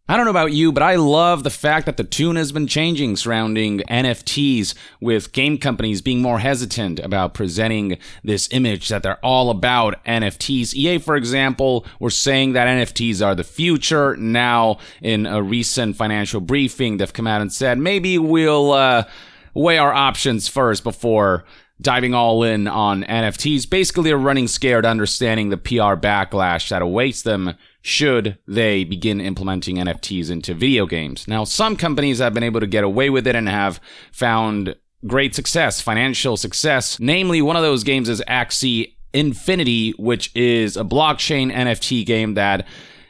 I don't know about you, but I love the fact that the tune has been changing surrounding NFTs, with game companies being more hesitant about presenting this image that they're all about NFTs. EA, for example, were saying that NFTs are the future. Now, in a recent financial briefing, they've come out and said, maybe we'll weigh our options first before diving all in on NFTs. Basically, they're running scared, understanding the PR backlash that awaits them should they begin implementing NFTs into video games. Now, some companies have been able to get away with it and have found great success, financial success. Namely, one of those games is Axie Infinity, which is a blockchain NFT game that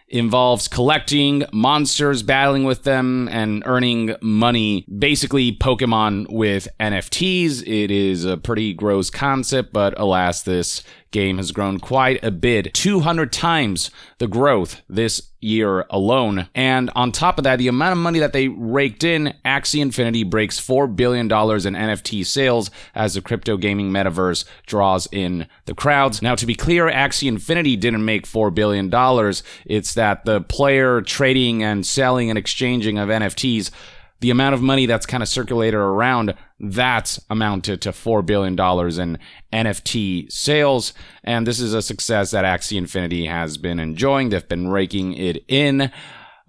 involves collecting monsters, battling with them, and earning money. Basically, Pokemon with NFTs. It is a pretty gross concept, but alas, this game has grown quite a bit. 200 times the growth this year alone. And on top of that, the amount of money that they raked in, Axie Infinity breaks $4 billion in NFT sales as the crypto gaming metaverse draws in the crowds. Now, to be clear, Axie Infinity didn't make $4 billion. It's that the player trading and selling and exchanging of NFTs, the amount of money that's kind of circulated around, that's amounted to $4 billion in NFT sales. And this is a success that Axie Infinity has been enjoying. They've been raking it in.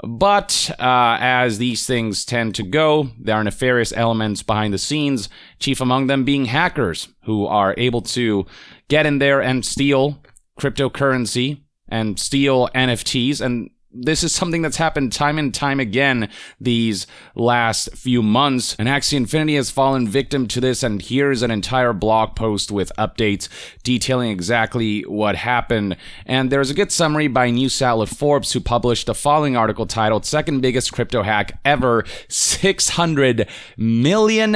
But as these things tend to go, there are nefarious elements behind the scenes, chief among them being hackers who are able to get in there and steal cryptocurrency and steal NFTs. And this is something that's happened time and time again these last few months, and Axie Infinity has fallen victim to this, and here's an entire blog post with updates detailing exactly what happened. And there's a good summary by news outlet Forbes, who published the following article titled, "Second Biggest Crypto Hack Ever, $600 Million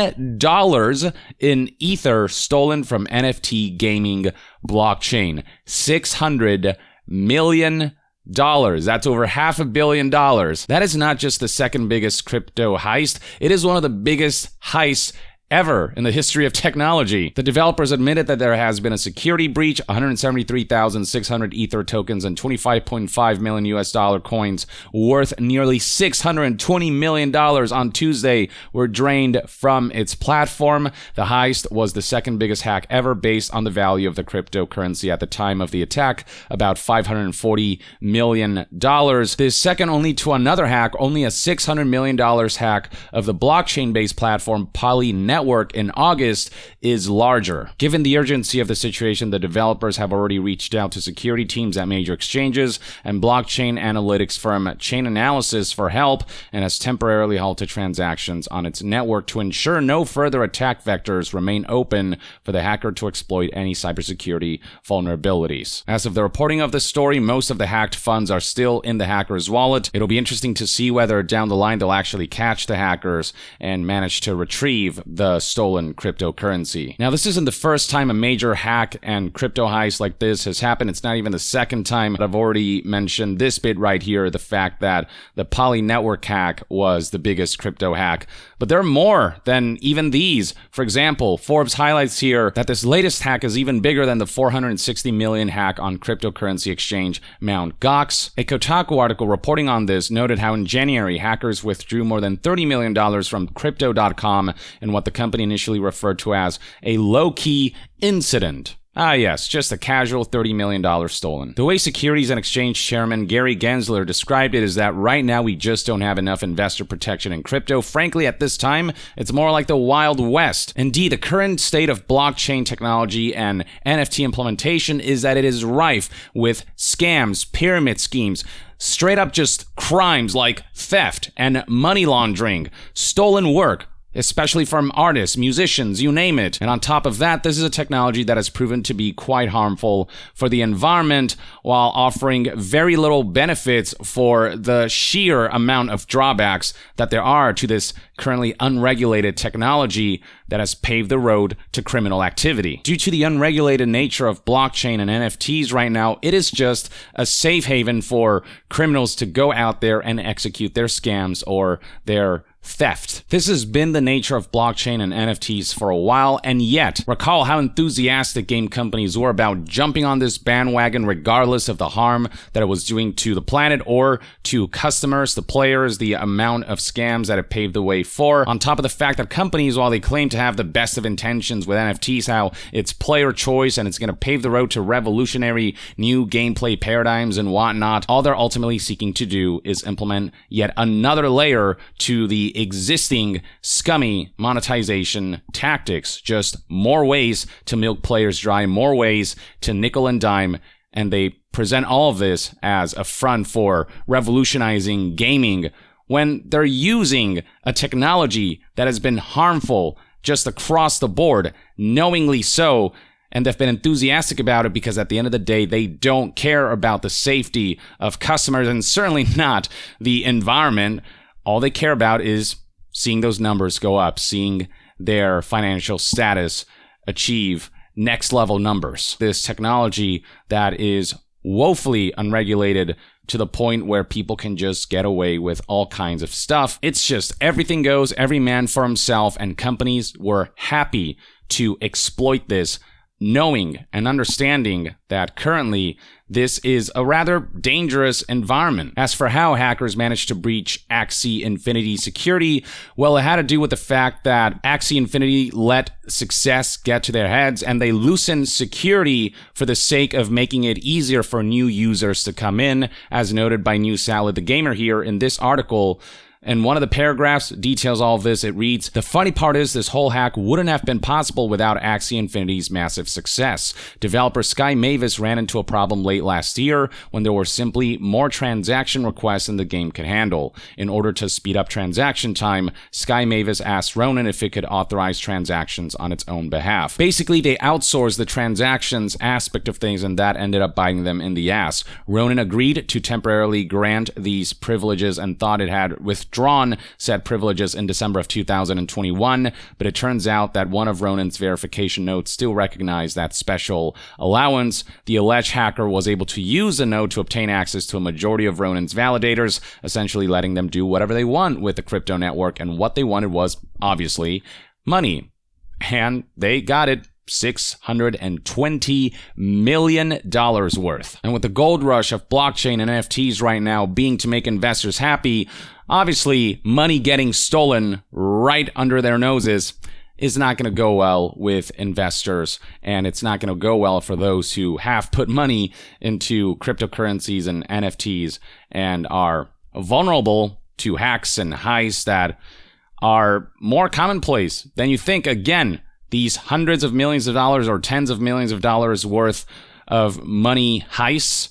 in Ether Stolen from NFT Gaming Blockchain." $600 million. That's over $500 million. That is not just the second biggest crypto heist. It is one of the biggest heists ever in the history of technology. The developers admitted that there has been a security breach. 173,600 Ether tokens and $25.5 million US dollar coins worth nearly $620 million on Tuesday were drained from its platform. The heist was the second biggest hack ever based on the value of the cryptocurrency at the time of the attack, about $540 million. This is second only to another hack, only a $600 million hack of the blockchain-based platform Poly Network in August is larger. Given the urgency of the situation, the developers have already reached out to security teams at major exchanges and blockchain analytics firm Chainalysis for help, and has temporarily halted transactions on its network to ensure no further attack vectors remain open for the hacker to exploit any cybersecurity vulnerabilities. As of the reporting of this story, most of the hacked funds are still in the hacker's wallet. It'll be interesting to see whether down the line they'll actually catch the hackers and manage to retrieve the stolen cryptocurrency. Now, this isn't the first time a major hack and crypto heist like this has happened. It's not even the second time. I've already mentioned this bit right here, the fact that the Poly Network hack was the biggest crypto hack. But there are more than even these. For example, Forbes highlights here that this latest hack is even bigger than the 460 million hack on cryptocurrency exchange Mt. Gox. A Kotaku article reporting on this noted how in January, hackers withdrew more than $30 million from Crypto.com in what the company initially referred to as a low-key incident. Ah yes, just a casual $30 million stolen. The way Securities and Exchange Chairman Gary Gensler described it is that right now we just don't have enough investor protection in crypto. Frankly, at this time, it's more like the Wild West. Indeed, the current state of blockchain technology and NFT implementation is that it is rife with scams, pyramid schemes, straight up just crimes like theft and money laundering, stolen work, especially from artists, musicians, you name it. And on top of that, this is a technology that has proven to be quite harmful for the environment while offering very little benefits for the sheer amount of drawbacks that there are to this currently unregulated technology that has paved the road to criminal activity. Due to the unregulated nature of blockchain and NFTs right now, it is just a safe haven for criminals to go out there and execute their scams or their theft. This has been the nature of blockchain and NFTs for a while, and yet, recall how enthusiastic game companies were about jumping on this bandwagon regardless of the harm that it was doing to the planet or to customers, the players, the amount of scams that it paved the way for. On top of the fact that companies, while they claim to have the best of intentions with NFTs, how it's player choice and it's going to pave the road to revolutionary new gameplay paradigms and whatnot, all they're ultimately seeking to do is implement yet another layer to the existing scummy monetization tactics. Just more ways to milk players dry, more ways to nickel and dime, and they present all of this as a front for revolutionizing gaming when they're using a technology that has been harmful just across the board, knowingly so. And they've been enthusiastic about it because at the end of the day, they don't care about the safety of customers and certainly not the environment. All they care about is seeing those numbers go up, seeing their financial status achieve next level numbers. This technology that is woefully unregulated to the point where people can just get away with all kinds of stuff. It's just everything goes, every man for himself, and companies were happy to exploit this, knowing and understanding that currently this is a rather dangerous environment. As for how hackers managed to breach Axie Infinity security, well, it had to do with the fact that Axie Infinity let success get to their heads and they loosened security for the sake of making it easier for new users to come in, as noted by New Salad the Gamer here in this article. And one of the paragraphs details all of this. It reads, "The funny part is this whole hack wouldn't have been possible without Axie Infinity's massive success. Developer Sky Mavis ran into a problem late last year when there were simply more transaction requests than the game could handle. In order to speed up transaction time, Sky Mavis asked Ronin if it could authorize transactions on its own behalf." Basically, they outsourced the transactions aspect of things, and that ended up biting them in the ass. Ronin agreed to temporarily grant these privileges and thought it had withdrawn said privileges in December of 2021, but it turns out that one of Ronin's verification notes still recognized that special allowance. The alleged hacker was able to use the node to obtain access to a majority of Ronin's validators, essentially letting them do whatever they want with the crypto network, and what they wanted was, obviously, money. And they got it. $620 million worth. And with the gold rush of blockchain and NFTs right now being to make investors happy, obviously money getting stolen right under their noses is not going to go well with investors, and it's not going to go well for those who have put money into cryptocurrencies and NFTs and are vulnerable to hacks and heists that are more commonplace than you think. Again, these hundreds of millions of dollars or tens of millions of dollars worth of money heists,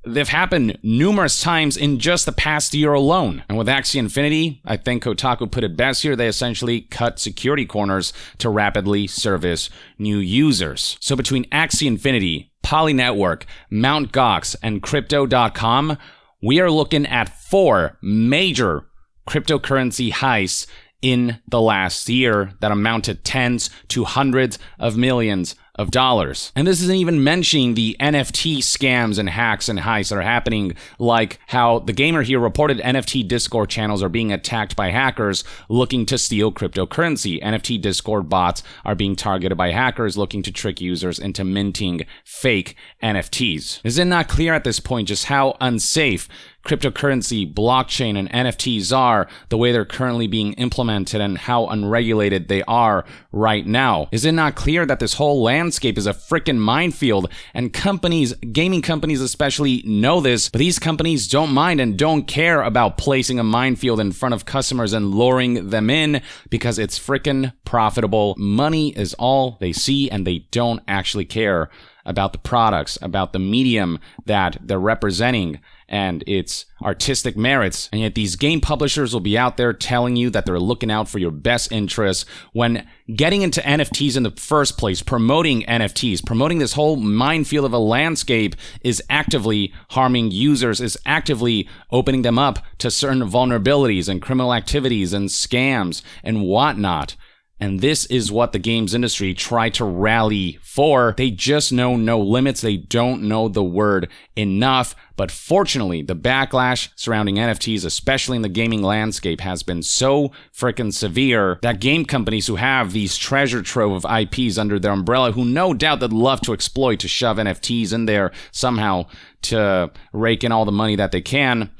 they've happened numerous times in just the past year alone. And with Axie Infinity, I think Kotaku put it best here, they essentially cut security corners to rapidly service new users. So between Axie Infinity, Poly Network, Mt. Gox, and Crypto.com, we are looking at 4 major cryptocurrency heists in the last year that amount to tens to hundreds of millions of dollars. And this isn't even mentioning the NFT scams and hacks and heists that are happening, like how the gamer here reported NFT Discord channels are being attacked by hackers looking to steal cryptocurrency. NFT Discord bots are being targeted by hackers looking to trick users into minting fake NFTs. Is it not clear at this point just how unsafe cryptocurrency, blockchain, and NFTs are, the way they're currently being implemented, and how unregulated they are right now? Is it not clear that this whole landscape is a freaking minefield, and companies, gaming companies especially, know this, but these companies don't mind and don't care about placing a minefield in front of customers and luring them in because it's freaking profitable. Money is all they see, and they don't actually care about the products, about the medium that they're representing and its artistic merits. And yet these game publishers will be out there telling you that they're looking out for your best interests when getting into NFTs in the first place, promoting NFTs, promoting this whole minefield of a landscape is actively harming users, is actively opening them up to certain vulnerabilities and criminal activities and scams and whatnot. And this is what the games industry tried to rally for. They just know no limits. They don't know the word enough. But fortunately, the backlash surrounding NFTs, especially in the gaming landscape, has been so freaking severe that game companies who have these treasure trove of IPs under their umbrella, who no doubt they'd love to exploit to shove NFTs in there somehow to rake in all the money that they can,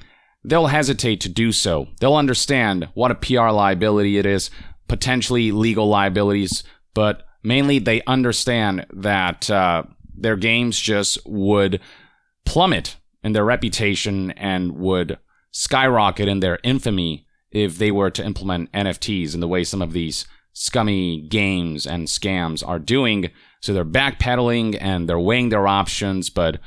they'll hesitate to do so. They'll understand what a PR liability it is, potentially legal liabilities, but mainly they understand that their games just would plummet in their reputation and would skyrocket in their infamy if they were to implement NFTs in the way some of these scummy games and scams are doing. So they're backpedaling and they're weighing their options, but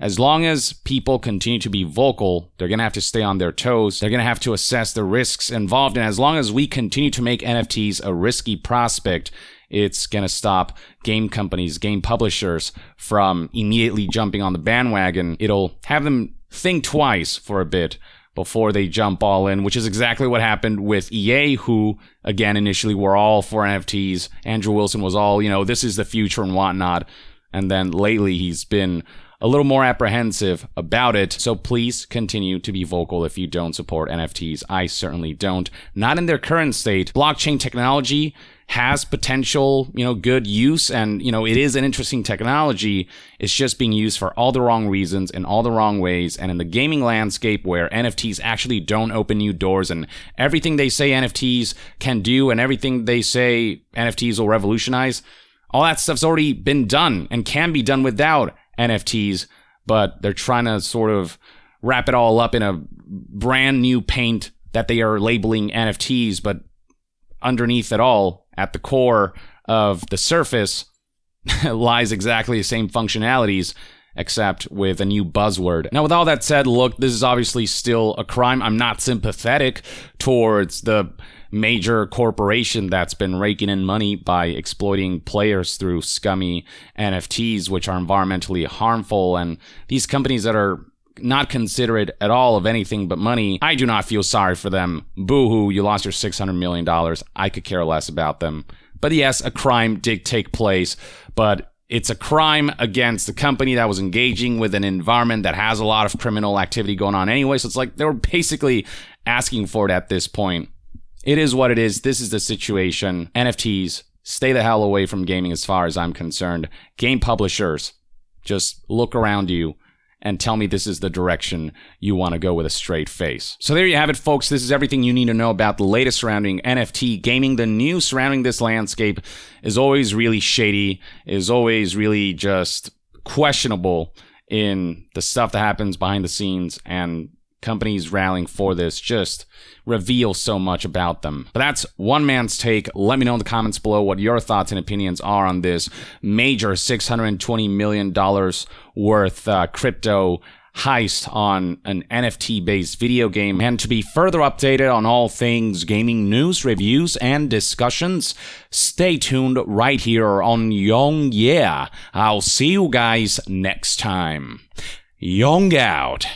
as long as people continue to be vocal, they're going to have to stay on their toes. They're going to have to assess the risks involved. And as long as we continue to make NFTs a risky prospect, it's going to stop game companies, game publishers from immediately jumping on the bandwagon. It'll have them think twice for a bit before they jump all in, which is exactly what happened with EA, who, again, initially were all for NFTs. Andrew Wilson was all, this is the future and whatnot. And then lately he's been a little more apprehensive about it. So please continue to be vocal if you don't support NFTs. I certainly don't. Not in their current state. Blockchain technology has potential, good use, and, it is an interesting technology. It's just being used for all the wrong reasons in all the wrong ways. And in the gaming landscape where NFTs actually don't open new doors, and everything they say NFTs can do and everything they say NFTs will revolutionize, all that stuff's already been done and can be done without NFTs, but they're trying to sort of wrap it all up in a brand new paint that they are labeling NFTs, but underneath it all, at the core of the surface, lies exactly the same functionalities, except with a new buzzword. Now, with all that said, look, this is obviously still a crime. I'm not sympathetic towards the major corporation that's been raking in money by exploiting players through scummy NFTs, which are environmentally harmful, and these companies that are not considerate at all of anything but money. I do not feel sorry for them. Boo-hoo, you lost your $600 million. I could care less about them. But yes, a crime did take place, but it's a crime against the company that was engaging with an environment that has a lot of criminal activity going on anyway, so it's like they were basically asking for it at this point. It is what it is. This is the situation. NFTs, stay the hell away from gaming as far as I'm concerned. Game publishers, just look around you and tell me this is the direction you want to go with a straight face. So there you have it, folks. This is everything you need to know about the latest surrounding NFT gaming. The news surrounding this landscape is always really shady, is always really just questionable in the stuff that happens behind the scenes, and companies rallying for this just reveal so much about them. But that's one man's take. Let me know in the comments below what your thoughts and opinions are on this major $620 million worth crypto heist on an NFT-based video game. And to be further updated on all things gaming news, reviews, and discussions, stay tuned right here on Young Yeah. I'll see you guys next time. Young out.